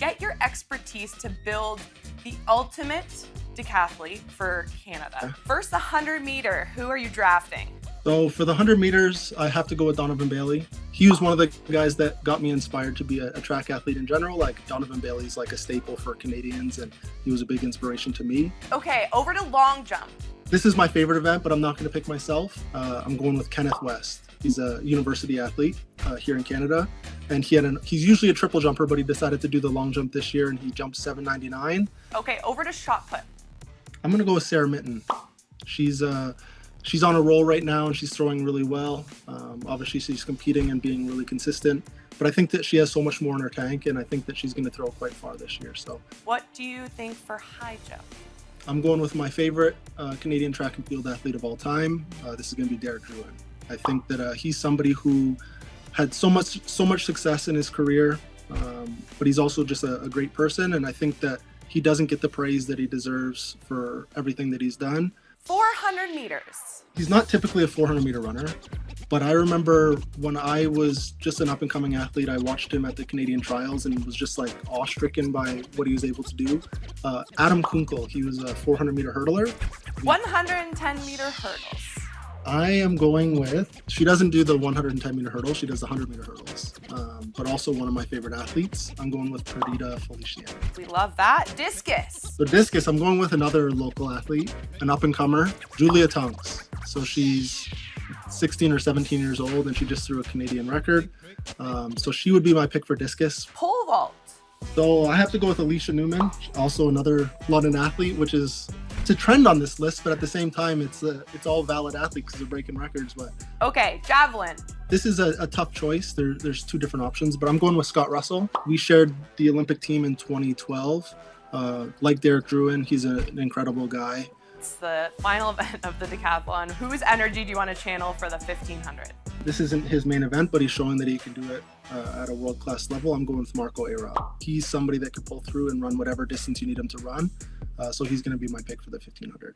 get your expertise to build the ultimate decathlete for Canada. First, the 100 meter, who are you drafting? So for the 100 meters, I have to go with Donovan Bailey. He was one of the guys that got me inspired to be a track athlete in general. Like Donovan Bailey's like a staple for Canadians, and he was a big inspiration to me. Okay, over to long jump. This is my favorite event, but I'm not going to pick myself. I'm going with Kenneth West. He's a university athlete here in Canada, and he's usually a triple jumper, but he decided to do the long jump this year, and he jumped 7.99. Okay, over to shot put. I'm going to go with Sarah Mitten. She's on a roll right now, and she's throwing really well. Obviously, she's competing and being really consistent, but I think that she has so much more in her tank, and I think that she's going to throw quite far this year. So, what do you think for high jump? I'm going with my favorite Canadian track and field athlete of all time. This is going to be Derek Drouin. I think that he's somebody who had so much success in his career, but he's also just a great person, and I think that he doesn't get the praise that he deserves for everything that he's done. 400 meters. He's not typically a 400 meter runner, but I remember when I was just an up and coming athlete, I watched him at the Canadian trials and was just like awe-stricken by what he was able to do. Adam Kunkel, he was a 400 meter hurdler. 110 meter hurdles. I am going with, she doesn't do the 110 meter hurdle, she does the 100 meter hurdles, but also one of my favorite athletes. I'm going with Perdita Feliciano. We love that. Discus. The discus, I'm going with another local athlete, an up and comer, Julia Tonks. So she's 16 or 17 years old, and she just threw a Canadian record. So she would be my pick for discus. Pole vault. So I have to go with Alicia Newman, also another London athlete, which is, it's a trend on this list, but at the same time, it's all valid athletes because they're breaking records. But okay, javelin. This is a tough choice. There's two different options, but I'm going with Scott Russell. We shared the Olympic team in 2012. Like Derek Drouin, he's an incredible guy. It's the final event of the decathlon. Whose energy do you want to channel for the 1500? This isn't his main event, but he's showing that he can do it at a world-class level. I'm going with Marco Arau. He's somebody that could pull through and run whatever distance you need him to run. So he's going to be my pick for the 1500.